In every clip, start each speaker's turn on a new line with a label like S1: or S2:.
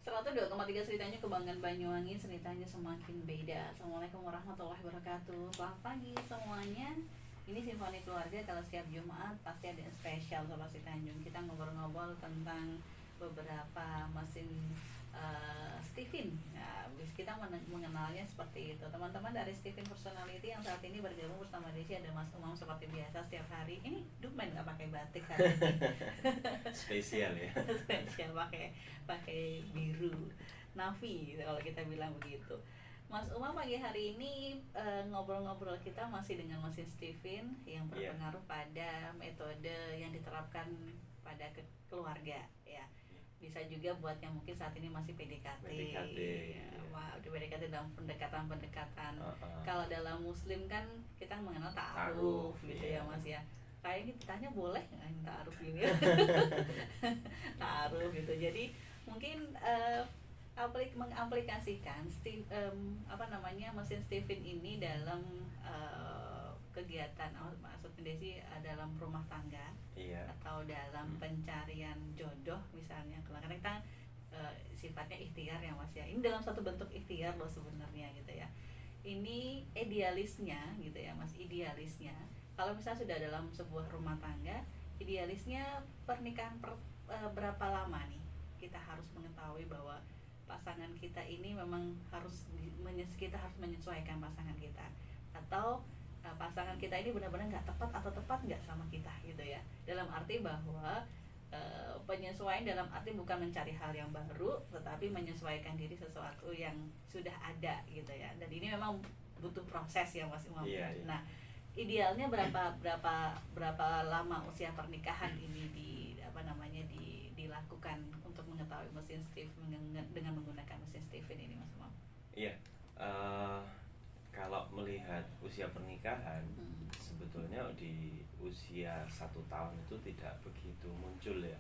S1: 102,3 ceritanya kebanggaan Banyuwangi, ceritanya semakin beda. Assalamualaikum warahmatullahi wabarakatuh. Selamat pagi semuanya. Ini Simfoni Keluarga. Kalau setiap Jumat pasti ada yang spesial sama si Tanjung. Kita ngobrol-ngobrol tentang beberapa mesin Stephen. Nah, kita mengenalnya seperti itu. Teman-teman dari Stephen Personality yang saat ini bergabung bersama Desi, ada Mas Umam seperti biasa setiap hari. Ini Dukman nggak pakai batik hari ini.
S2: Spesial ya.
S1: Spesial, pakai biru navy gitu, kalau kita bilang begitu. Mas Umam pagi hari ini ngobrol-ngobrol kita masih dengan mesin Stephen yang berpengaruh pada metode yang diterapkan pada keluarga ya. Bisa juga buat yang mungkin saat ini masih PDKT. Ya. Wah, udah PDKT dalam pendekatan. Kalau dalam Muslim kan kita mengenal ta'aruf gitu ya Mas ya. Kayaknya ditanya boleh nggak ta'aruf ini? Ta'aruf gitu. Jadi mungkin mengaplikasikan mesin Stephen ini dalam kegiatan, maksudnya Desi dalam rumah tangga atau dalam pencarian jodoh misalnya. Kadang-kadang kita sifatnya ikhtiar ya Mas ya. Ini dalam satu bentuk ikhtiar loh sebenarnya gitu ya. Ini idealisnya gitu ya Mas, idealisnya kalau misalnya sudah dalam sebuah rumah tangga, idealisnya pernikahan berapa lama nih kita harus mengetahui bahwa pasangan kita ini memang kita harus menyesuaikan pasangan kita, atau pasangan kita ini benar-benar nggak tepat atau tepat nggak sama kita gitu ya. Dalam arti bahwa penyesuaian dalam arti bukan mencari hal yang baru, tetapi menyesuaikan diri sesuatu yang sudah ada gitu ya. Dan ini memang butuh proses ya Mas Imam. Nah, idealnya berapa lama usia pernikahan ini dilakukan untuk mengetahui mesin Stephen dengan menggunakan mesin Stephen ini Mas Imam?
S2: Iya, kalau melihat usia pernikahan, sebetulnya di usia 1 tahun itu tidak begitu muncul ya.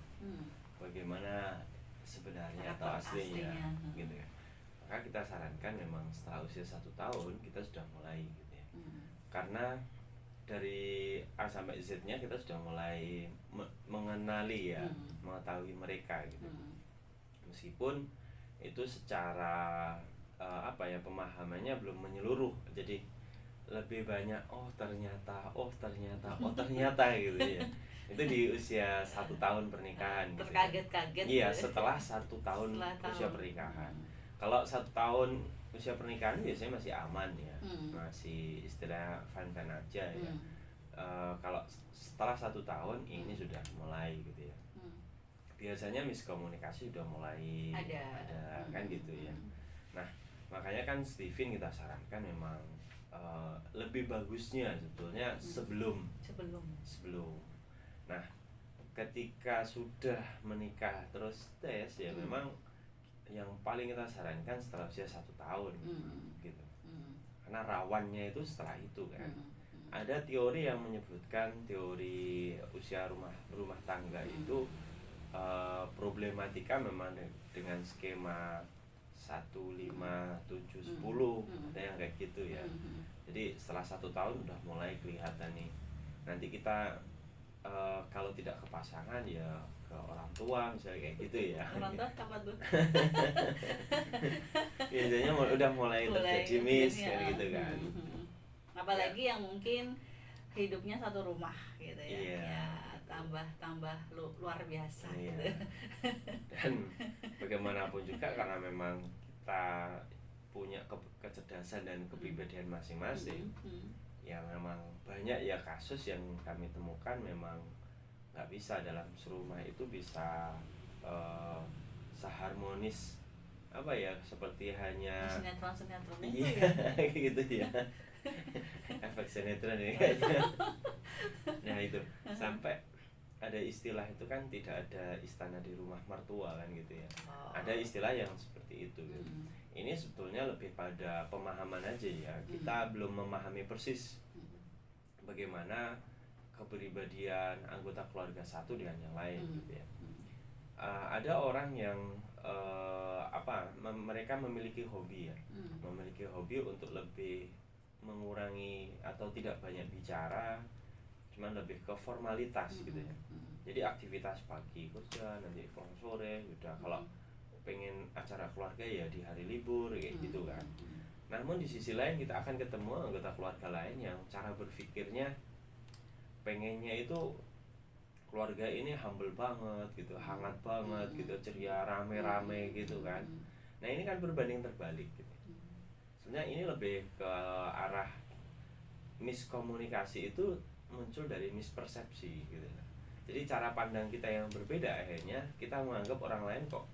S2: Bagaimana sebenarnya atau aslinya gitu ya. Maka kita sarankan memang setelah usia 1 tahun kita sudah mulai gitu ya. Karena dari A sampai Z-nya kita sudah mulai mengenali ya, mengetahui mereka gitu. Meskipun itu secara pemahamannya belum menyeluruh, jadi lebih banyak ternyata gitu ya. Itu di usia 1 tahun pernikahan gitu.
S1: Terkaget-kaget.
S2: Iya, setelah 1 tahun usia pernikahan. Kalau 1 tahun usia pernikahan biasanya masih aman ya, masih istilah fan-fan aja ya. Kalau setelah 1 tahun ini sudah mulai gitu ya. Biasanya miskomunikasi sudah mulai ada kan gitu ya. Nah, makanya kan Stephen kita sarankan memang lebih bagusnya sebetulnya sebelum. Nah, ketika sudah menikah terus tes ya, memang yang paling kita sarankan setelah usia 1 tahun gitu. Karena rawannya itu setelah itu kan. Ada teori yang menyebutkan teori usia rumah tangga itu problematika memang dengan skema 1, 5, 7, 10, ada yang kayak gitu ya. Jadi setelah 1 tahun udah mulai kelihatan nih. Nanti kita kalau tidak ke pasangan ya ke orang tua misalnya kayak gitu ya.
S1: Orang tua apa tuh?
S2: Biasanya udah mulai terjadi miss kayak gitu kan.
S1: Apalagi yang mungkin hidupnya satu rumah gitu ya. Ya tambah luar biasa gitu.
S2: Dan bagaimanapun juga karena memang kita punya kecerdasan dan kepribadian masing-masing, ya memang banyak ya kasus yang kami temukan memang nggak bisa dalam serumah itu bisa seharmonis seperti hanya
S1: sinetron
S2: itu ya gitu ya. Efek sinetron ini kayaknya. Nah itu sampai ada istilah itu kan, tidak ada istana di rumah mertua kan gitu ya. Ada istilah yang seperti itu gitu. Ini sebetulnya lebih pada pemahaman aja ya. Kita belum memahami persis bagaimana kepribadian anggota keluarga satu dengan yang lain gitu ya. Ada orang yang mereka memiliki hobi ya, memiliki hobi untuk lebih mengurangi atau tidak banyak bicara, cuman lebih ke formalitas gitu ya. Jadi aktivitas pagi kerja, nanti pulang sore udah. Kalau pengen acara keluarga ya di hari libur kayak gitu kan. Namun di sisi lain kita akan ketemu anggota keluarga lain yang cara berpikirnya pengennya itu keluarga ini humble banget gitu, hangat banget gitu, ceria, rame-rame gitu kan. Nah ini kan berbanding terbalik gitu. Sebenarnya ini lebih ke arah miskomunikasi itu muncul dari mispersepsi gitu. Jadi cara pandang kita yang berbeda, akhirnya kita menganggap orang lain kok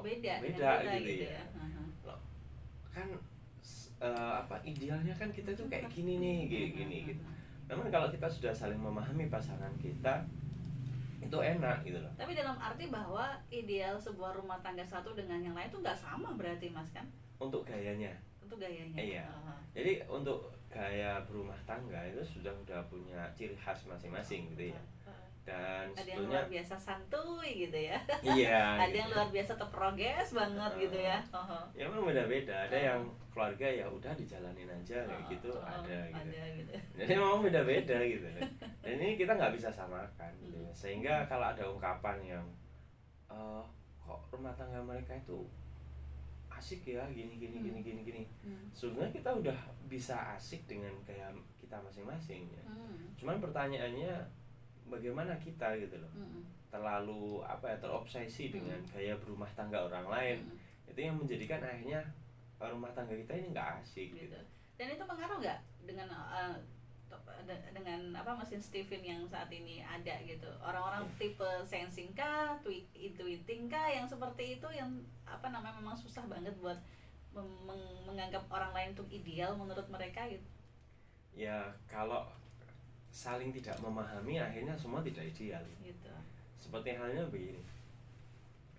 S1: beda
S2: gitu ya. Loh, kan idealnya kan kita tuh kayak gini nih, gini gitu. Namun kalau kita sudah saling memahami pasangan kita, itu enak gitu loh.
S1: Tapi dalam arti bahwa ideal sebuah rumah tangga satu dengan yang lain itu nggak sama berarti Mas kan?
S2: Untuk gayanya. Iya. Jadi untuk gaya berumah tangga itu sudah punya ciri khas masing-masing gitu ya. Dan
S1: ada yang luar biasa santuy gitu ya.
S2: Iya.
S1: Ada yang luar biasa terproges banget gitu ya.
S2: Ya memang beda-beda. Ada yang keluarga ya udah dijalanin aja kayak gitu, ada gitu. Jadi memang beda-beda gitu. Dan ini kita nggak bisa samakan gitu ya. Sehingga kalau ada ungkapan yang kok rumah tangga mereka itu asik ya gini. Sebenarnya kita udah bisa asik dengan gaya kita masing-masing ya. Cuman pertanyaannya bagaimana kita gitu loh. Terlalu terobsesi dengan gaya berumah tangga orang lain. Itu yang menjadikan akhirnya rumah tangga kita ini nggak asik gitu.
S1: Dan itu pengaruh nggak dengan mesin Steven yang saat ini ada gitu, orang-orang tipe sensing kah, intuiting kah, yang seperti itu yang memang susah banget buat menganggap orang lain untuk ideal menurut mereka gitu.
S2: Ya kalau saling tidak memahami akhirnya semua tidak ideal
S1: gitu. Seperti
S2: halnya begini,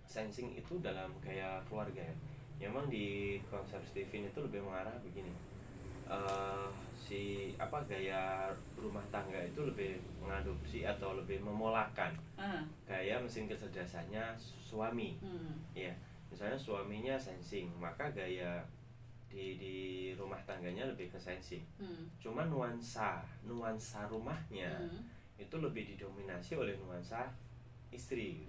S2: sensing itu dalam gaya keluarga ya. Memang di konsep Steven itu lebih mengarah begini, gaya rumah tangga itu lebih mengadopsi atau lebih memolakan gaya mesin kecerdasannya suami. Ya, misalnya suaminya sensing, maka gaya di rumah tangganya lebih ke sensing. Cuma nuansa rumahnya itu lebih didominasi oleh nuansa istri.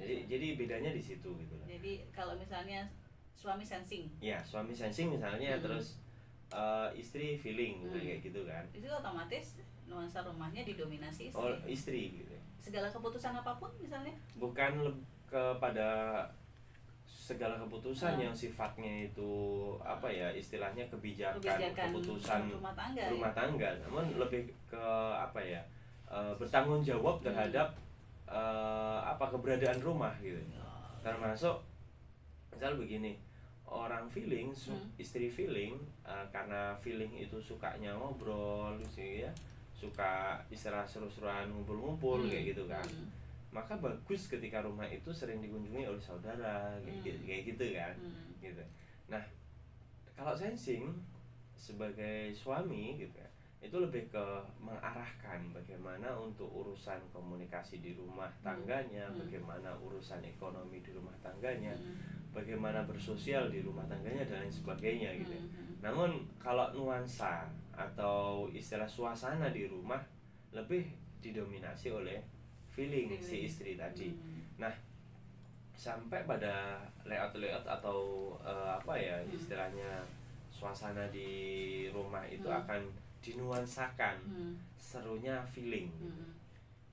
S2: Jadi bedanya di situ gitu loh.
S1: Jadi kalau misalnya suami sensing.
S2: Ya, suami sensing misalnya, terus istri feeling gitu, kayak gitu kan.
S1: Itu otomatis nuansa rumahnya didominasi istri.
S2: Oh, istri gitu.
S1: Segala keputusan apapun misalnya?
S2: Bukan kepada segala keputusan yang sifatnya itu istilahnya kebijakan keputusan rumah tangga. Namun lebih ke bertanggung jawab terhadap keberadaan rumah gitu. Termasuk misal begini, orang feeling, istri feeling, karena feeling itu sukanya ngobrol sih ya, suka istilah seru-seruan ngumpul-ngumpul kayak gitu kan. Maka bagus ketika rumah itu sering dikunjungi oleh saudara kayak gitu kan. Gitu. Nah, kalau sensing sebagai suami gitu ya, itu lebih ke mengarahkan bagaimana untuk urusan komunikasi di rumah tangganya, bagaimana urusan ekonomi di rumah tangganya, bagaimana bersosial di rumah tangganya dan lain sebagainya gitu. Namun kalau nuansa atau istilah suasana di rumah lebih didominasi oleh feeling si istri tadi. Nah, sampai pada layout atau istilahnya suasana di rumah itu akan dinuansakan serunya feeling.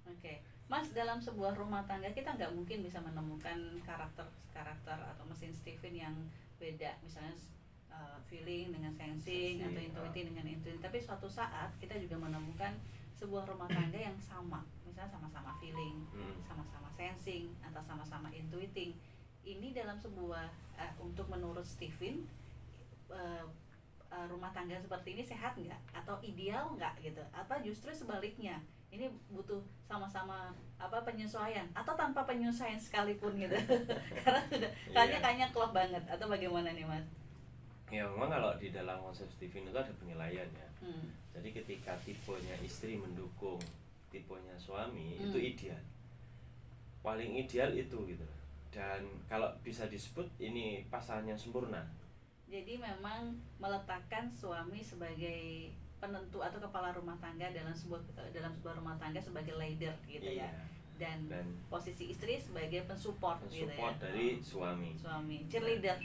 S1: Oke. Mas, dalam sebuah rumah tangga kita nggak mungkin bisa menemukan karakter atau mesin Steven yang beda, misalnya feeling dengan sensing atau intuitif dengan intuitif. Tapi suatu saat kita juga menemukan sebuah rumah tangga yang sama, misalnya sama-sama feeling, sama-sama sensing atau sama-sama intuiting. Ini dalam sebuah untuk menurut Steven, rumah tangga seperti ini sehat nggak atau ideal nggak gitu, apa justru sebaliknya ini butuh sama-sama penyesuaian atau tanpa penyesuaian sekalipun gitu karena sudah kayaknya klop banget, atau bagaimana nih Mas?
S2: Ya memang kalau di dalam konsep Steven itu ada penilaian ya. Jadi ketika tipenya istri mendukung tipenya suami itu ideal, paling ideal itu gitu. Dan kalau bisa disebut ini pasangan yang sempurna.
S1: Jadi memang meletakkan suami sebagai penentu atau kepala rumah tangga dalam sebuah rumah tangga sebagai leader gitu ya. dan posisi istri sebagai pensupport gitu ya.
S2: Dari suami
S1: cheerleader.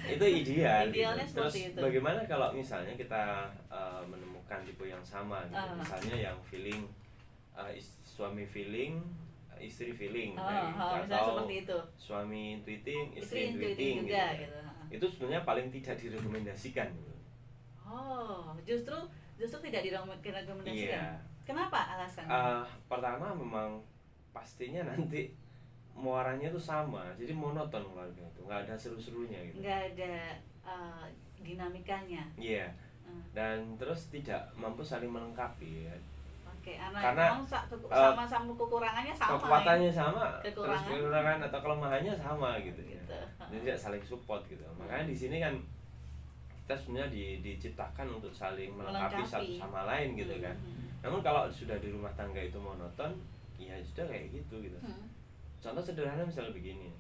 S2: Itu idealnya
S1: gitu.
S2: Terus
S1: itu.
S2: Bagaimana kalau misalnya kita menemukan tipe yang sama gitu. Misalnya yang feeling suami feeling, istri feeling
S1: gitu. Atau seperti itu.
S2: Suami intuiting, istri intuiting
S1: juga
S2: gitu. Itu sebenarnya paling tidak direkomendasikan gitu.
S1: Justru tidak direkomendasikan.
S2: Iya.
S1: Kenapa alasannya?
S2: Pertama memang pastinya nanti muaranya itu sama, jadi monoton keluarga itu, nggak ada seru-serunya gitu.
S1: Nggak ada dinamikanya.
S2: Iya. Dan terus tidak mampu saling melengkapi ya.
S1: Oke, karena sama-sama kekurangannya sama.
S2: Kekuatannya sama, terus kekurangan atau kelemahannya sama gitu ya. Jadi tidak saling support gitu. Makanya di sini kan kita sebenarnya diciptakan untuk saling melengkapi satu sama lain gitu kan. Namun kalau sudah di rumah tangga itu monoton, ya sudah kayak gitu. Contoh sederhana misalnya begini,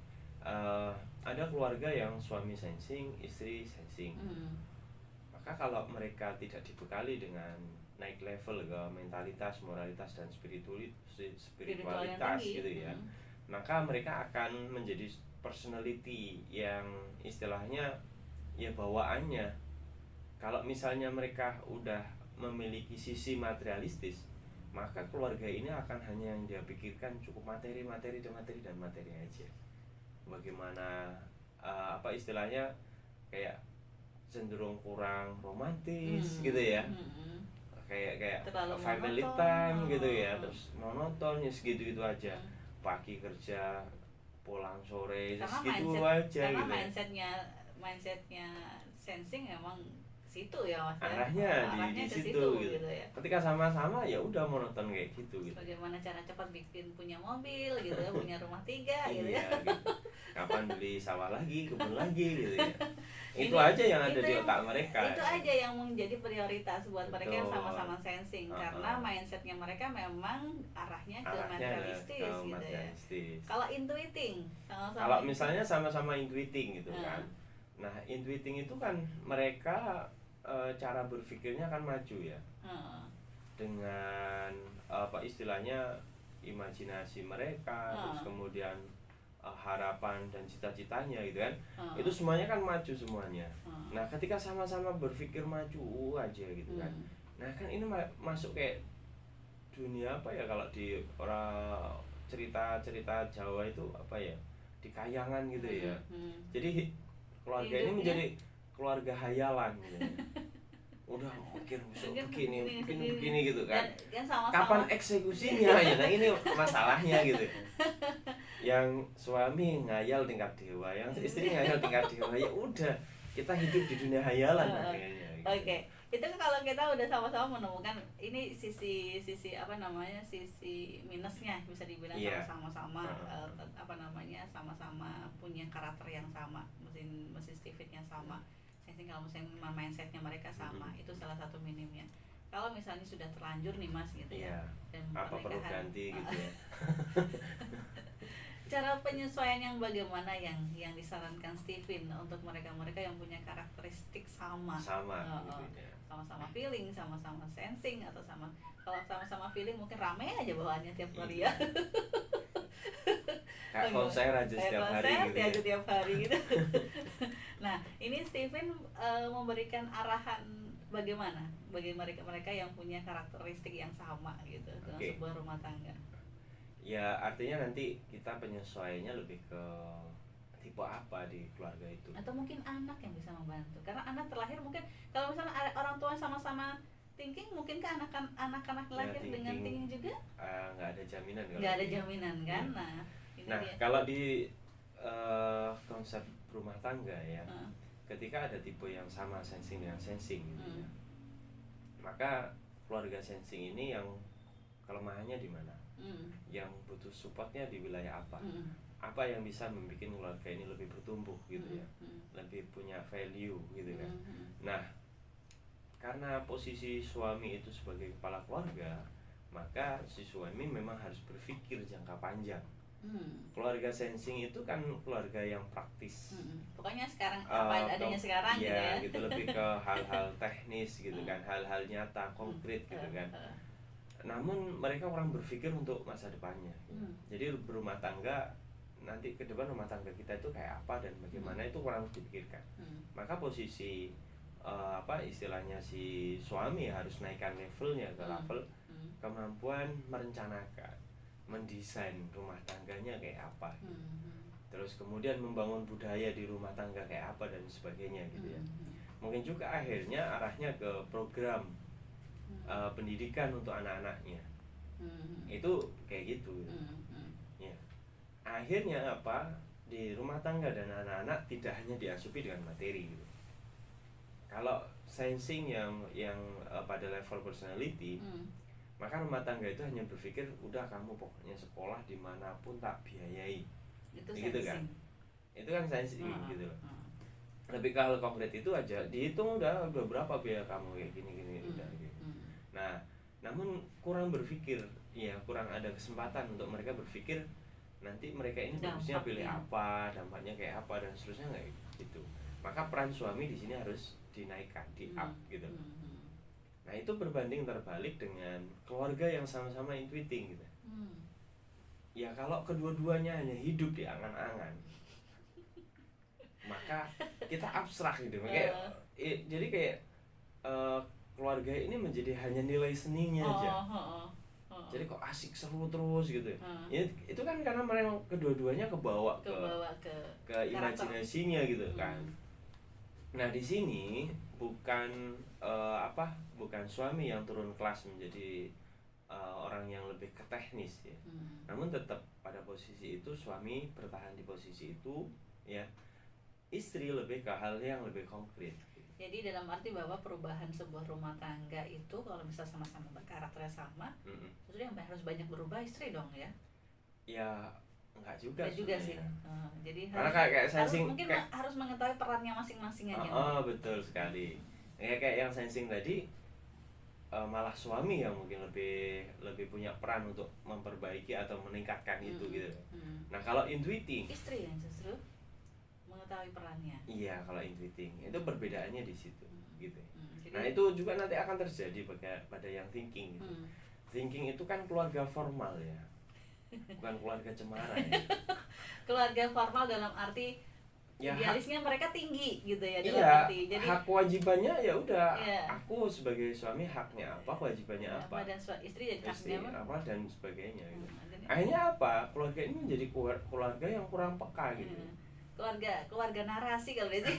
S2: ada keluarga yang suami sensing, istri sensing. Maka kalau mereka tidak dibekali dengan naik level ke mentalitas, moralitas dan spiritualitas gitu ya, maka mereka akan menjadi personality yang istilahnya ya bawaannya. Kalau misalnya mereka udah memiliki sisi materialistis, maka keluarga ini akan hanya yang dia pikirkan cukup materi aja. Bagaimana istilahnya kayak cenderung kurang romantis gitu ya, kayak family time gitu ya, terus monoton ya segitu aja, pagi kerja pulang sore segitu aja
S1: karena
S2: gitu.
S1: mindsetnya sensing emang situ ya Mas.
S2: Arahnya di situ gitu ya. Ketika sama-sama ya udah monoton kayak gitu.
S1: Bagaimana cara cepat punya mobil gitu ya, punya rumah 3 gitu ya.
S2: Gitu. Kapan beli sawah lagi, kebun lagi gitu ya. Itu aja yang ada di otak mereka.
S1: Itu aja yang menjadi prioritas buat mereka yang sama-sama sensing, karena mindsetnya mereka memang arahnya ke materialistis gitu ya. Kalau intuiting,
S2: kalau misalnya sama-sama intuiting gitu kan. Nah, intuiting itu kan mereka cara berpikirnya akan maju ya, dengan istilahnya imajinasi mereka, terus kemudian harapan dan cita-citanya gitu kan, itu semuanya kan maju semuanya. Nah, ketika sama-sama berpikir maju aja gitu kan, nah kan ini masuk kayak dunia kalau di orang cerita-cerita Jawa itu di kayangan gitu ya. Jadi keluarga ini menjadi keluarga hayalan gitu. Udah mikir begini gitu kan. Kapan eksekusinya ya? Nah ini masalahnya gitu. Yang suami ngayal tingkat dewa, yang istri ngayal tingkat dewa, ya udah kita hidup di dunia hayalan kayaknya. Gitu.
S1: Oke. Itu kalau kita udah sama-sama menemukan ini sisi sisi minusnya bisa dibilang, sama-sama sama-sama punya karakter yang sama, mesin Stevennya sama, kalau misalnya mindsetnya mereka sama, itu salah satu minimnya. Kalau misalnya sudah terlanjur nih Mas gitu ya, dan
S2: apa perlu ganti gitu ya.
S1: Cara penyesuaian yang bagaimana yang disarankan Steven untuk mereka yang punya karakteristik sama gitu ya. Sama-sama feeling, sama-sama sensing, atau kalau sama-sama feeling mungkin rame aja bawaannya tiap hari ya.
S2: Kayak konser aja setiap hari
S1: gitu. Nah, ini Steven memberikan arahan bagaimana bagi mereka yang punya karakteristik yang sama gitu dalam sebuah rumah tangga.
S2: Ya artinya nanti kita penyesuaiannya lebih ke tipe apa di keluarga itu.
S1: Atau mungkin anak yang bisa membantu, karena anak terlahir mungkin kalau misalnya orang tua sama-sama thinking, mungkinkah anak-anak lahir dengan thinking juga?
S2: Nggak ada jaminan.
S1: Nggak ada jaminan kan?
S2: Nah kalau di konsep rumah tangga ya, ketika ada tipe yang sama sensing dengan sensing gitu ya, maka keluarga sensing ini yang kelemahannya di mana? Yang butuh supportnya di wilayah apa? Apa yang bisa membuat keluarga ini lebih bertumbuh gitu ya, lebih punya value gitu kan. Nah, karena posisi suami itu sebagai kepala keluarga, maka si suami memang harus berpikir jangka panjang. Keluarga sensing itu kan keluarga yang praktis.
S1: Pokoknya sekarang apa adanya sekarang
S2: gitu
S1: ya.
S2: Gitu lebih ke hal-hal teknis gitu kan, hal-hal nyata, konkret gitu kan. namun mereka kurang berpikir untuk masa depannya. Jadi berumah tangga nanti ke depan, rumah tangga kita itu kayak apa dan bagaimana itu kurang dipikirkan. Maka posisi istilahnya si suami harus naikkan levelnya ke level kemampuan merencanakan, mendesain rumah tangganya kayak apa, terus kemudian membangun budaya di rumah tangga kayak apa dan sebagainya gitu ya. Mungkin juga akhirnya arahnya ke program pendidikan untuk anak-anaknya, itu kayak gitu. Ya. Akhirnya di rumah tangga dan anak-anak tidak hanya diasupi dengan materi gitu. Kalau sensing yang pada level personality, maka rumah tangga itu hanya berpikir udah kamu pokoknya sekolah dimanapun tak biayai,
S1: itu
S2: gitu kan? Itu kan sensing gitu loh. Tapi kalau konkret itu aja dihitung udah berapa biaya kamu kayak gini udah gitu. Nah, namun kurang berpikir, ya kurang ada kesempatan untuk mereka berpikir nanti mereka ini bagusnya pilih apa, dampaknya kayak apa dan seterusnya nggak gitu. Maka peran suami di sini harus dinaikkan, di up gitu. Nah itu berbanding terbalik dengan keluarga yang sama-sama intuiting gitu. Ya kalau kedua-duanya hanya hidup di angan-angan, maka kita abstrak gitu. Jadi kayak keluarga ini menjadi hanya nilai seninya aja. Jadi kok asik seru terus gitu. Itu kan karena mereka kedua-duanya kebawa ke imajinasinya gitu kan. Nah di sini bukan bukan suami yang turun kelas menjadi orang yang lebih ke teknis ya. Namun tetap pada posisi itu suami bertahan di posisi itu ya. Istri lebih ke hal yang lebih konkret.
S1: Jadi dalam arti bahwa perubahan sebuah rumah tangga itu kalau bisa sama-sama berkarakter sama, justru yang harus banyak berubah istri dong ya?
S2: Ya enggak juga
S1: sih. Jadi
S2: karena kayak sensing
S1: mungkin harus mengetahui perannya masing-masing aja.
S2: Betul sekali. Kayak yang sensing tadi malah suami yang mungkin lebih punya peran untuk memperbaiki atau meningkatkan itu gitu. Nah kalau intuiting,
S1: istri yang justru mengetahui perannya.
S2: Iya, kalau intuiting itu perbedaannya di situ gitu. Nah itu juga nanti akan terjadi pada yang thinking gitu. Thinking itu kan keluarga formal ya, bukan keluarga cemara ya.
S1: Keluarga formal dalam arti ya, idealisnya mereka tinggi gitu ya dalam arti. Jadi
S2: hak kewajibannya ya udah, aku sebagai suami haknya apa, kewajibannya apa,
S1: dan istri jadi haknya
S2: apa dan sebagainya gitu. Akhirnya apa? Keluarga ini menjadi keluarga yang kurang peka gitu.
S1: Keluarga narasi kalau itu.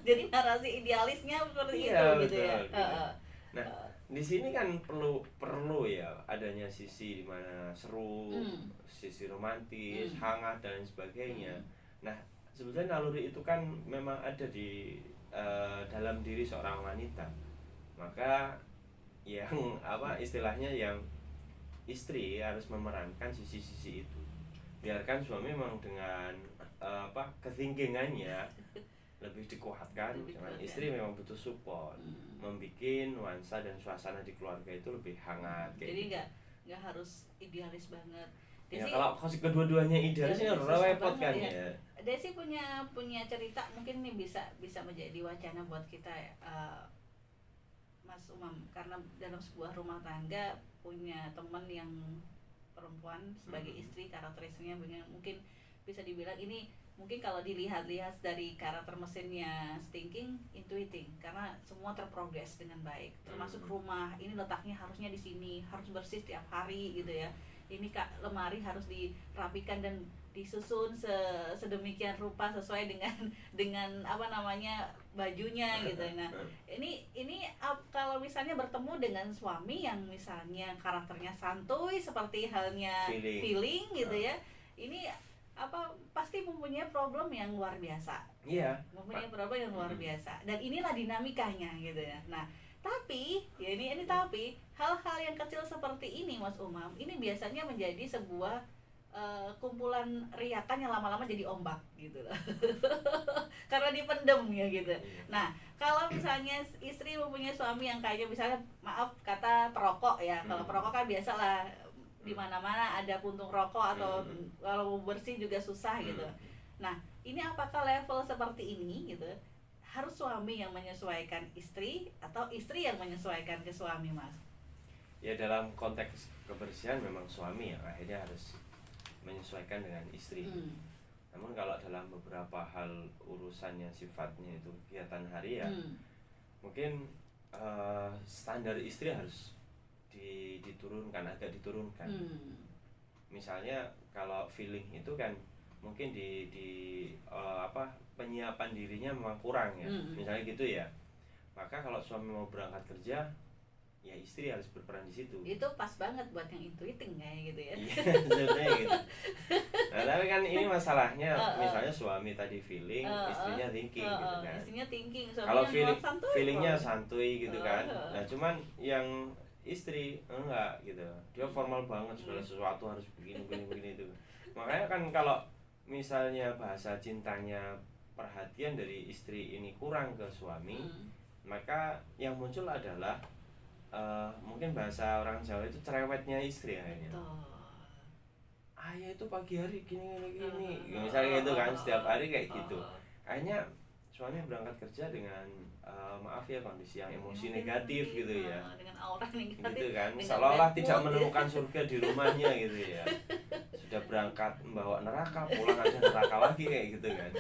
S1: Jadi narasi idealisnya seperti itu gitu ya.
S2: Nah, di sini kan perlu ya adanya sisi di mana seru, sisi romantis, hangat dan sebagainya. Nah, sebetulnya naluri itu kan memang ada di dalam diri seorang wanita. Maka yang istilahnya yang istri harus memerankan sisi-sisi itu. Biarkan suami memang dengan ketinggingannya lebih dikuatkan, dengan istri memang butuh support, membikin nuansa dan suasana di keluarga itu lebih hangat.
S1: Jadi nggak harus idealis banget.
S2: Desi, ya kalau kedua-duanya idealisnya repot kan ya.
S1: Desi punya cerita mungkin ini bisa menjadi wacana buat kita Mas Umam, karena dalam sebuah rumah tangga punya teman yang perempuan sebagai istri, karakteristiknya mungkin bisa dibilang ini mungkin kalau dilihat-lihat dari karakter mesinnya thinking, intuiting, karena semua terprogres dengan baik, termasuk rumah ini letaknya harusnya di sini, harus bersih setiap hari gitu ya. Ini lemari harus dirapikan dan disusun sedemikian rupa sesuai dengan bajunya gitu. Nah, ini kalau misalnya bertemu dengan suami yang misalnya karakternya santuy seperti halnya feeling gitu ya. Ini pasti mempunyai problem yang luar biasa.
S2: Iya.
S1: Mempunyai problem yang luar biasa. Dan inilah dinamikanya gitu ya. Nah, tapi ya ini tapi hal-hal yang kecil seperti ini Mas Umam, ini biasanya menjadi sebuah kumpulan riakan yang lama-lama jadi ombak gitu loh. Karena dipendem ya gitu. Nah, kalau misalnya istri mempunyai suami yang kayaknya misalnya maaf kata perokok ya. Kalau perokok kan biasalah di mana-mana ada puntung rokok atau kalau bersih juga susah gitu. Nah, ini apakah level seperti ini gitu harus suami yang menyesuaikan istri atau istri yang menyesuaikan ke suami, Mas?
S2: Ya dalam konteks kebersihan memang suami yang akhirnya harus menyesuaikan dengan istri. Namun kalau dalam beberapa hal urusan yang sifatnya itu kegiatan harian, mungkin standar istri harus diturunkan, agak diturunkan. Misalnya kalau feeling itu kan mungkin penyiapan dirinya memang kurang ya, misalnya gitu ya. Maka kalau suami mau berangkat kerja, ya istri harus berperan di situ.
S1: Itu pas banget buat yang intuiting kayak gitu ya.
S2: Iya, sebenarnya gitu. Nah, tapi kan ini masalahnya, misalnya suami tadi feeling, istrinya thinking gitu kan.
S1: Istrinya thinking,
S2: kalau feelingnya santuy gitu kan. Nah, cuman yang istri enggak gitu. Dia formal banget, segala sesuatu harus begini itu. Makanya kan kalau misalnya bahasa cintanya, perhatian dari istri ini kurang ke suami, maka yang muncul adalah mungkin bahasa orang Jawa itu cerewetnya istri akhirnya. Ayah itu pagi hari gini misalnya gitu kan, setiap hari kayak gitu. Akhirnya suami berangkat kerja dengan maaf ya kondisi yang emosi negatif gitu ya,
S1: dengan aura negatif
S2: gitu kan, seolah-olah tidak menemukan surga di rumahnya gitu ya. Sudah berangkat membawa neraka, pulang aja neraka lagi kayak gitu kan.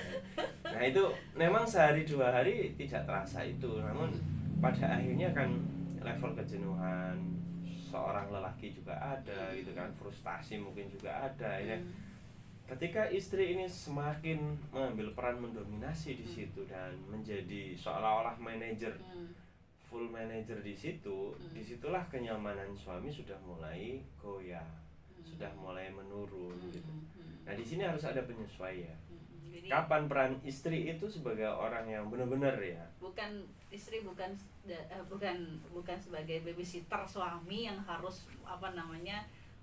S2: Nah itu memang sehari dua hari tidak terasa itu, namun pada akhirnya kan level kejenuhan seorang lelaki juga ada gitu kan, frustasi mungkin juga ada ya. Ketika istri ini semakin mengambil peran mendominasi di situ dan menjadi seolah-olah manajer, full manajer di situ, disitulah kenyamanan suami sudah mulai goyah, sudah mulai menurun gitu. Nah di sini harus ada penyesuaian. Jadi, kapan peran istri itu sebagai orang yang benar-benar ya,
S1: bukan istri bukan sebagai babysitter suami yang harus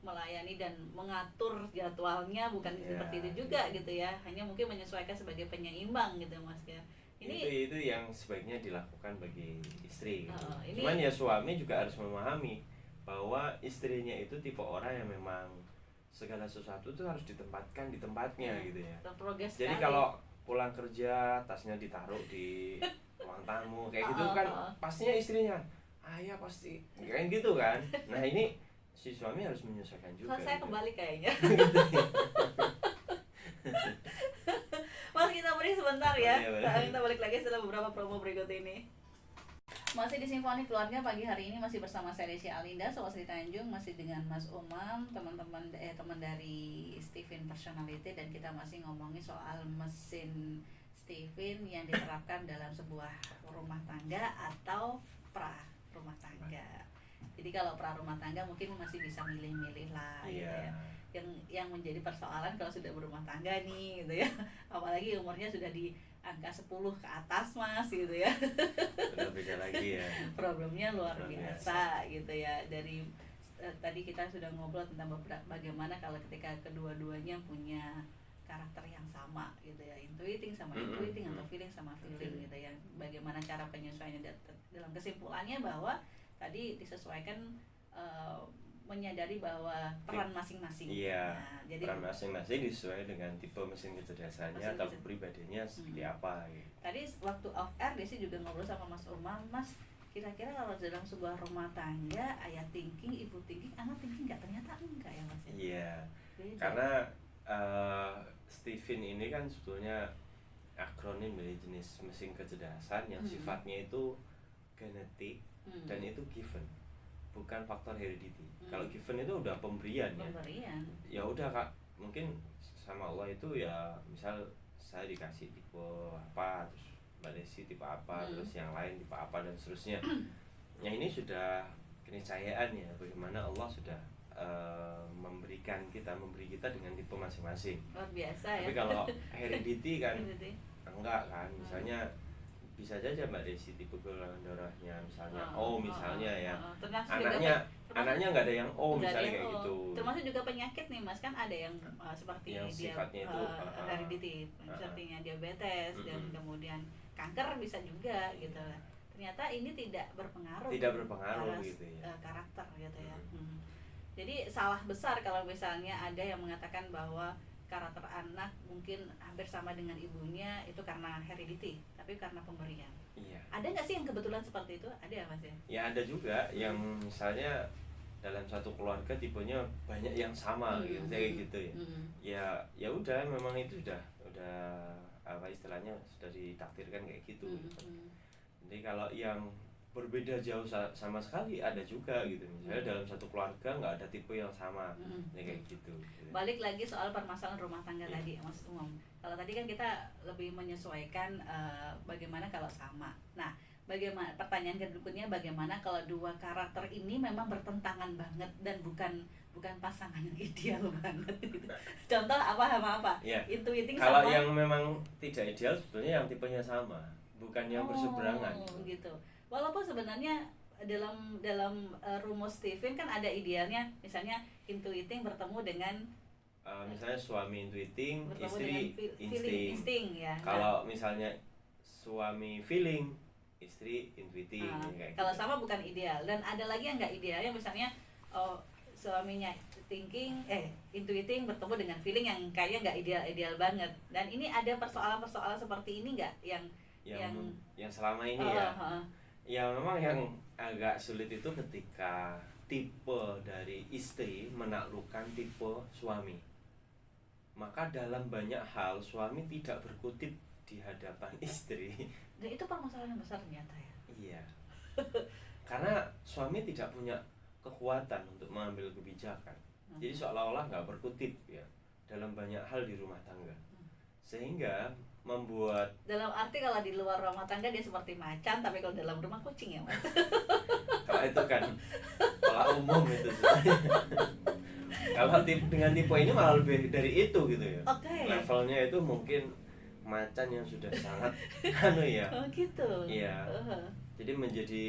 S1: melayani dan mengatur jadwalnya, bukan seperti itu juga gitu ya, hanya mungkin menyesuaikan sebagai penyeimbang gitu Mas ya.
S2: Ini itu yang sebaiknya dilakukan bagi istri gitu. Cuman ya suami juga harus memahami bahwa istrinya itu tipe orang yang memang segala sesuatu itu harus ditempatkan di tempatnya gitu ya. Jadi kalau pulang kerja tasnya ditaruh di ruang tamu kayak gitu kan, pastinya istrinya ayah pasti kayak gitu kan. Nah ini si suami harus menyesuaikan juga.
S1: Saya
S2: gitu.
S1: Kembali kayaknya. Mas kita break sebentar ya. Kita balik lagi setelah beberapa promo berikut ini. Masih di Simfoni Keluarga pagi hari ini, masih bersama saya Desi Alinda, Sobat Sri Tanjung, masih dengan Mas Umam, teman dari Steven Personality, dan kita masih ngomongin soal mesin Steven yang diterapkan dalam sebuah rumah tangga atau pra rumah tangga. Jadi kalau pra rumah tangga mungkin masih bisa milih-milih lah gitu ya. Yang menjadi persoalan kalau sudah berumah tangga nih gitu ya. Apalagi umurnya sudah di angka 10 ke atas Mas gitu ya.
S2: Udah beda lagi ya.
S1: Problemnya luar biasa gitu ya. Dari tadi kita sudah ngobrol tentang bagaimana kalau ketika kedua-duanya punya karakter yang sama gitu ya, intuiting sama intuiting atau feeling sama feeling gitu ya. Bagaimana cara penyesuaiannya, dalam kesimpulannya bahwa tadi disesuaikan, menyadari bahwa peran masing-masing.
S2: Iya. Nah, jadi peran masing-masing disesuaikan dengan tipe mesin kecerdasannya atau kepribadiannya seperti apa. Gitu.
S1: Tadi waktu off air Desi juga ngobrol sama Mas Umar, Mas, kira-kira kalau dalam sebuah rumah tangga ayah thinking, ibu thinking, anak thinking nggak, ternyata enggak ya Mas?
S2: Iya. Karena Steven ini kan sebetulnya akronim dari jenis mesin kecerdasan yang sifatnya itu genetik dan itu given, bukan faktor heredity. Kalau given itu udah pemberian. Ya udah Kak, mungkin sama Allah itu ya, misal saya dikasih tipe apa, terus Mbak Desi tipe apa, terus yang lain tipe apa dan seterusnya. Yang ini sudah keniscayaan ya, bagaimana Allah sudah memberi kita dengan tipe masing-masing.
S1: Luar biasa ya.
S2: Tapi kalau heredity kan enggak kan, misalnya bisa saja Mbak Desi tipe golongan darahnya misalnya O misalnya ya, anaknya nggak ada yang O misalnya kayak gitu.
S1: Termasuk juga penyakit nih Mas, kan ada yang seperti
S2: yang
S1: dia
S2: heredity,
S1: sepertinya diabetes dan kemudian kanker bisa juga gitu. Ternyata ini tidak berpengaruh
S2: gitu ya,
S1: karakter gitu ya. Jadi salah besar kalau misalnya ada yang mengatakan bahwa karakter anak mungkin hampir sama dengan ibunya itu karena heredity, tapi karena pemberian.
S2: Iya.
S1: Ada nggak sih yang kebetulan seperti itu? Ada ya Mas ya?
S2: Ya ada juga yang misalnya dalam satu keluarga tipenya banyak yang sama gitu, kayak gitu ya. Ya udah, memang itu udah apa istilahnya, sudah ditakdirkan kayak gitu. Jadi kalau yang berbeda jauh sama sekali ada juga gitu, misalnya dalam satu keluarga nggak ada tipe yang sama, kayak gitu.
S1: Balik lagi soal permasalahan rumah tangga tadi, Mas Umum. Kalau tadi kan kita lebih menyesuaikan bagaimana kalau sama. Nah, bagaimana, pertanyaan berikutnya, bagaimana kalau dua karakter ini memang bertentangan banget dan bukan pasangan yang ideal banget gitu. Contoh apa?
S2: Ya.
S1: Intuiting
S2: kalau
S1: sama,
S2: yang memang tidak ideal sebetulnya yang tipenya sama, bukan yang berseberangan
S1: gitu. Walaupun sebenarnya dalam rumus Stephen kan ada idealnya, misalnya intuiting bertemu dengan
S2: misalnya suami intuiting, istri
S1: insting ya.
S2: Kalau misalnya suami feeling, istri intuiting, kayak
S1: kalau
S2: gitu.
S1: sama bukan ideal. Dan ada lagi yang nggak idealnya, misalnya suaminya intuiting bertemu dengan feeling yang kayaknya nggak ideal banget. Dan ini ada persoalan seperti ini nggak
S2: yang selama ini ya memang yang agak sulit itu ketika tipe dari istri menaklukkan tipe suami. Maka dalam banyak hal suami tidak berkutip di hadapan istri.
S1: Dan itu permasalahan yang besar ternyata ya.
S2: Iya. Karena suami tidak punya kekuatan untuk mengambil kebijakan. Jadi seolah-olah nggak berkutip ya dalam banyak hal di rumah tangga. Sehingga membuat,
S1: dalam arti kalau di luar rumah tangga dia seperti macan, tapi kalau dalam rumah kucing ya Mas.
S2: Kalau itu kan pola umum itu. Kalau dengan tipe ini malah lebih dari itu gitu ya. Levelnya itu mungkin macan yang sudah sangat ya.
S1: Oh gitu.
S2: Iya. Jadi menjadi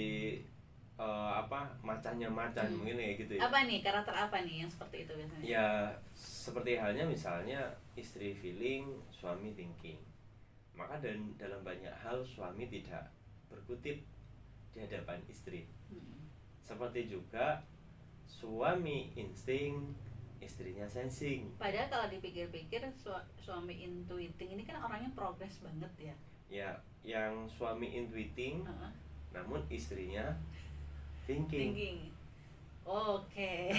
S2: macannya macan mungkin kayak gitu ya.
S1: Apa nih, karakter apa nih yang seperti itu biasanya?
S2: Ya seperti halnya misalnya istri feeling, suami thinking. Maka dalam banyak hal suami tidak berkutip di hadapan istri. Seperti juga suami insting, istrinya sensing.
S1: Padahal kalau dipikir-pikir suami intuiting ini kan orangnya progres banget ya.
S2: Ya, yang suami intuiting, namun istrinya thinking.
S1: Oke.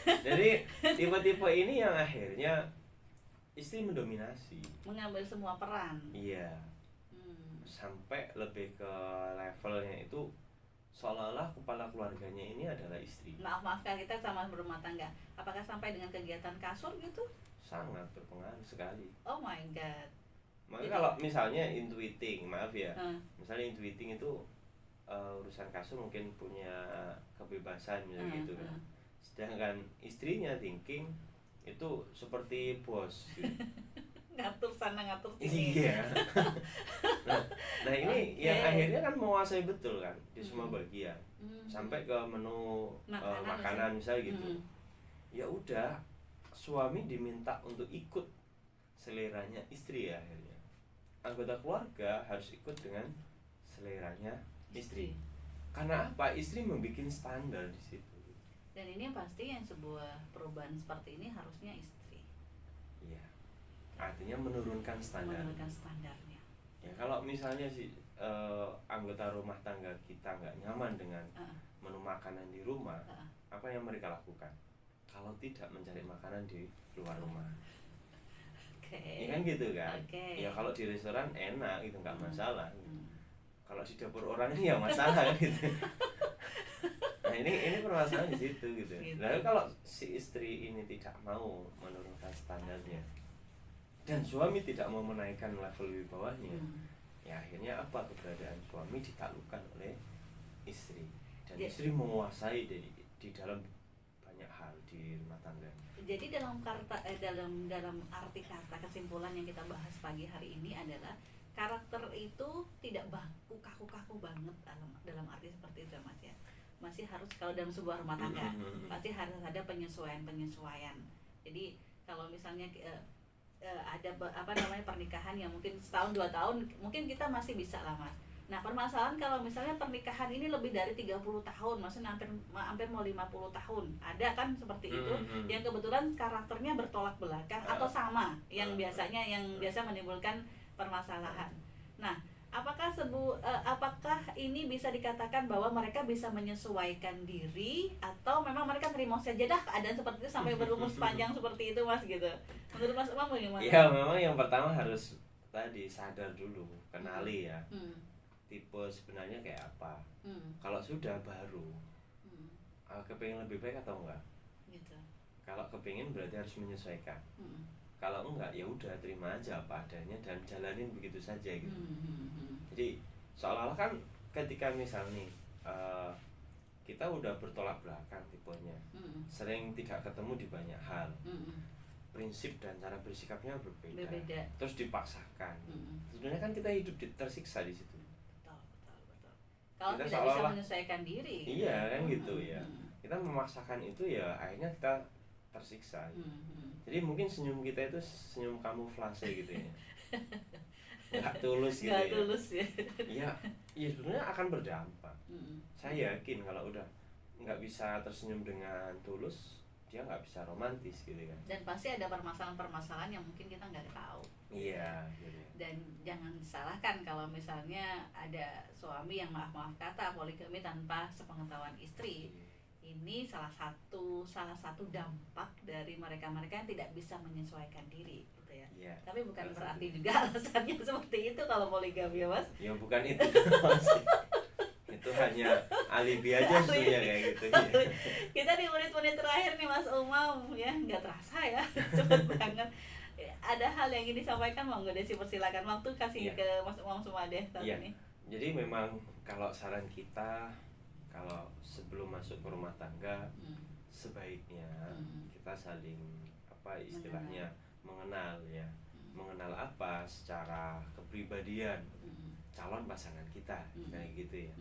S2: Jadi tipe-tipe ini yang akhirnya istri mendominasi,
S1: mengambil semua peran.
S2: Iya. Sampai lebih ke levelnya itu seolah-olah kepala keluarganya ini adalah istri.
S1: Maaf kita sama berumah tangga. Apakah sampai dengan kegiatan kasur gitu?
S2: Sangat berpengaruh sekali.
S1: Oh my god.
S2: Maka kalau misalnya intuiting, maaf ya, misalnya intuiting itu urusan kasur mungkin punya kebebasan gitu kan. Sedangkan istrinya thinking itu seperti bos gitu.
S1: Ngatur sana ngatur sini.
S2: Iya. nah ini yang akhirnya kan menguasai betul kan di semua bagian. Sampai ke menu makanan misalnya gitu. Ya udah, suami diminta untuk ikut seleranya istri ya akhirnya. Anggota keluarga harus ikut dengan seleranya istri. Karena apa? Istri membuat standar di situ.
S1: Dan ini pasti yang sebuah perubahan seperti ini harusnya istri.
S2: Iya. Artinya menurunkan standarnya. Ya kalau misalnya anggota rumah tangga kita nggak nyaman dengan menu makanan di rumah, apa yang mereka lakukan? Kalau tidak mencari makanan di luar rumah. Ya kan gitu kan. Ya kalau di restoran enak itu nggak masalah. Kalau di dapur orang ini ya masalah kan gitu. Nah ini permasalahan di situ gitu. Lalu kalau si istri ini tidak mau menurunkan standarnya dan suami tidak mau menaikkan level di bawahnya, ya akhirnya apa? Keberadaan suami ditaklukkan oleh istri dan istri menguasai di dalam banyak hal di rumah tangga.
S1: Jadi dalam arti kata kesimpulan yang kita bahas pagi hari ini adalah karakter itu tidak kaku banget dalam arti seperti itu Mas ya. Masih harus, kalau dalam sebuah rumah tangga pasti harus ada penyesuaian. Jadi kalau misalnya ada pernikahan yang mungkin setahun 2 tahun mungkin kita masih bisa lah Mas. Nah permasalahan kalau misalnya pernikahan ini lebih dari 30 tahun, maksudnya hampir mau 50 tahun, ada kan seperti itu yang kebetulan karakternya bertolak belakang atau sama yang biasa menimbulkan permasalahan. Nah apakah ini bisa dikatakan bahwa mereka bisa menyesuaikan diri atau memang mereka terima saja dah keadaan seperti itu sampai berumur sepanjang seperti itu Mas gitu? Menurut Mas Umam bagaimana?
S2: Ya memang yang pertama harus tadi sadar dulu, kenali ya tipe sebenarnya kayak apa. Kalau sudah baru kepingin lebih baik atau enggak gitu. Kalau kepingin berarti harus menyesuaikan. Kalau enggak ya udah terima aja apa adanya dan jalanin begitu saja gitu. Jadi seolah-olah kan ketika misalnya kita udah bertolak belakang tipenya, sering tidak ketemu di banyak hal, prinsip dan cara bersikapnya berbeda. Terus dipaksakan, sebenarnya kan kita hidup tersiksa di situ.
S1: Betul. Kalau kita tidak bisa menyesuaikan diri.
S2: Iya kan gitu ya. Kita memaksakan itu ya akhirnya kita tersiksa. Jadi mungkin senyum kita itu senyum kamuflase gitu ya. Nggak tulus gitu.
S1: Nggak tulus ya.
S2: Ya sebenarnya akan berdampak. Saya yakin kalau udah nggak bisa tersenyum dengan tulus, dia nggak bisa romantis gitu kan.
S1: Dan pasti ada permasalahan-permasalahan yang mungkin kita nggak tahu.
S2: Iya. Gitu.
S1: Dan jangan salahkan kalau misalnya ada suami yang maaf kata poligami tanpa sepengetahuan istri. Ini salah satu dampak dari mereka yang tidak bisa menyesuaikan diri gitu ya.
S2: Ya,
S1: tapi bukan berarti juga alasannya seperti itu kalau poligami ya Mas.
S2: Ya bukan itu itu hanya alibi aja sebenarnya kayak gitu ya.
S1: Kita di menit-menit terakhir nih Mas Umam ya, nggak terasa ya cepet banget. Ada hal yang ingin disampaikan, monggo Desi persilakan, waktu kasih ke Mas Umam Sumadeh saat ini.
S2: Jadi memang kalau saran kita, kalau sebelum masuk ke rumah tangga sebaiknya kita saling istilahnya mengenal ya. Mengenal apa secara kepribadian calon pasangan kita kayak gitu ya.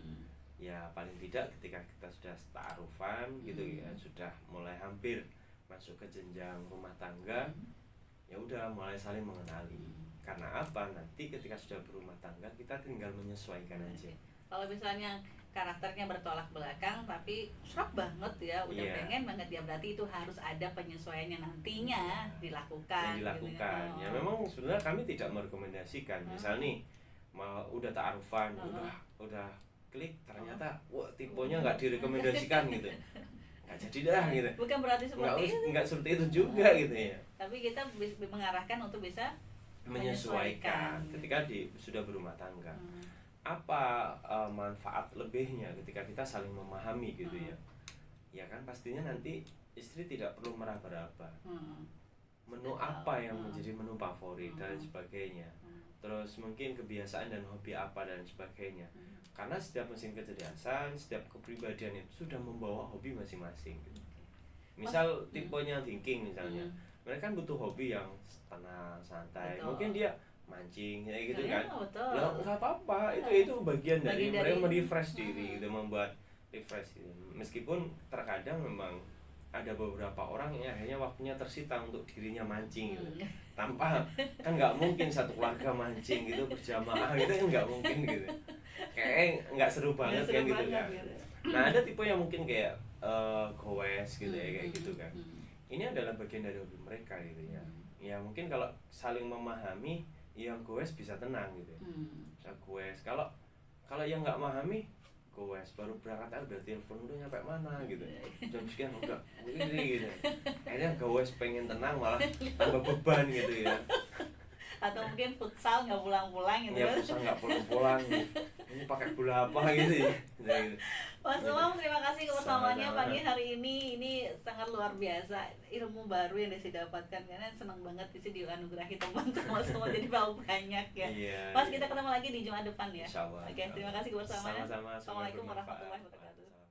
S2: Ya paling tidak ketika kita sudah ta'arufan gitu ya, sudah mulai hampir masuk ke jenjang rumah tangga, ya udah mulai saling mengenali. Karena apa? Nanti ketika sudah berumah tangga kita tinggal menyesuaikan aja.
S1: Kalau misalnya karakternya bertolak belakang tapi serap banget ya, udah pengen banget ya, berarti itu harus ada penyesuaian yang nantinya dilakukan.
S2: Gitu. Ya memang sebenarnya kami tidak merekomendasikan. Misal nih udah ta'arufan, udah klik, ternyata wah tipenya nggak direkomendasikan gitu. Nggak jadi dah gitu.
S1: Bukan berarti seperti itu.
S2: Nggak seperti itu juga gitu ya.
S1: Tapi kita mengarahkan untuk bisa
S2: menyesuaikan ketika sudah berumah tangga. Apa manfaat lebihnya ketika kita saling memahami gitu ya. Ya kan pastinya nanti istri tidak perlu meraba-raba. Menu apa yang menjadi menu favorit dan sebagainya. Terus mungkin kebiasaan dan hobi apa dan sebagainya. Karena setiap mesin kecerdasan, setiap kepribadian itu sudah membawa hobi masing-masing gitu. Misal tipenya thinking misalnya, mereka kan butuh hobi yang tenang, santai. Betul. Mungkin dia mancing kayak gitu kan. Lah nggak apa-apa, itu bagian dari mereka merefresh diri gitu, membuat refresh gitu. Meskipun terkadang memang ada beberapa orang yang akhirnya waktunya tersita untuk dirinya mancing gitu. Tanpa kan nggak mungkin satu keluarga mancing gitu berjamaah gitu kan nggak mungkin gitu. Kayaknya nggak seru banget kan gitu kan. Nah ada tipe yang mungkin kayak goes gitu ya kayak gitu kan. Ini adalah bagian dari hobi mereka gitu ya. Ya mungkin kalau saling memahami, yang goes bisa tenang gitu ya. Bisa goes. Kalau yang nggak memahami, goes baru berangkat aja udah telepon udah nyampe mana gitu. Jam sekian udah ini gitu. Akhirnya goes pengen tenang malah tambah beban gitu ya.
S1: Atau mungkin futsal nggak pulang-pulang gitu.
S2: Ya futsal nggak pulang-pulang. Ini pakai bola apa gitu ya. Gitu.
S1: Mas Umam, terima kasih kebersamaannya pagi hari ini. Ini sangat luar biasa, ilmu baru yang Desi dapatkan, karena senang banget Desi dianugerahi teman semua jadi tahu banyak ya. Mas, kita ketemu lagi di Jumat depan ya.
S2: Insyaallah.
S1: Oke, terima kasih kebersamaannya.
S2: Sama-sama.
S1: Assalamualaikum warahmatullahi wabarakatuh.